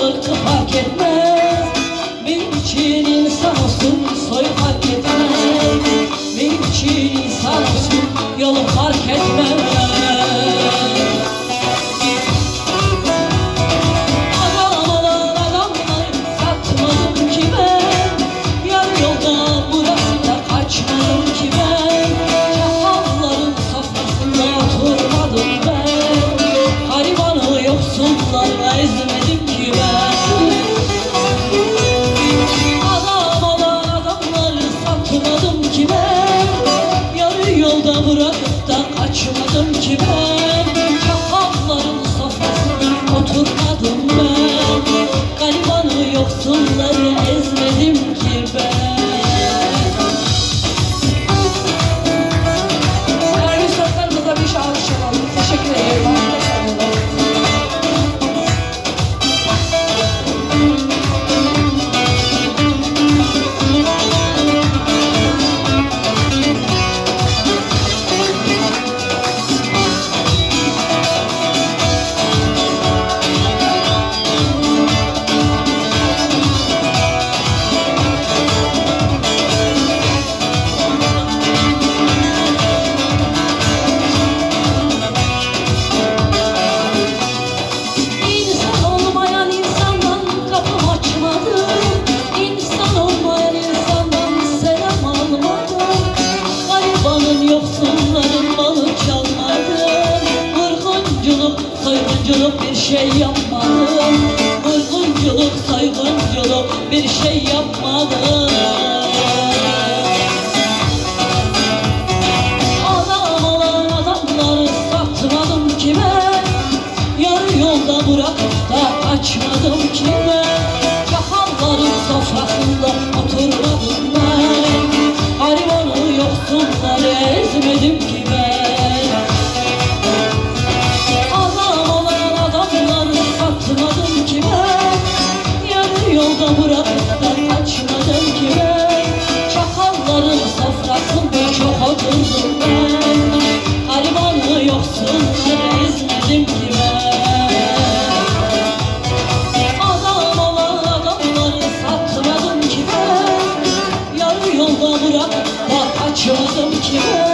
ırkı fark etmez. Benim için insan olsun, soy fark etmez. Benim için insan olsun, yolu fark etmez. Ezmedim ki ben. Adam olan adamları satmadım ki ben. Yarı yolda bırakıp da kaçmadım ki ben. Çakalların sofrasına oturmadım ben. Garibanı yoksulları ezmedim ki ben. Değerli sokaklarımıza bir şarkı çalalım. Teşekkür ederim. Yoksulların malı çalmadım. Soygunculuk bir şey yapmadım. Vurgunculuk, soygunculuk bir şey yapmadım. Adam olan adamları satmadım ki ben. Yarı yolda bırakıp da kaçmadım ki ben. Çakalların sofrasında oturmadım ben. Garibanı yoksulları ezmedim ki ben. Adam olan adamları satmadım ki ben. Yarı yolda bırakıp da kaçmadım ki ben. Çakalların sofrasında çok oturdum ben. Garibanı yoksulları ezmedim ki ben. Adam olan adamları satmadım ki ben. Yarı yolda bırakıp da kaçmadım ki ben.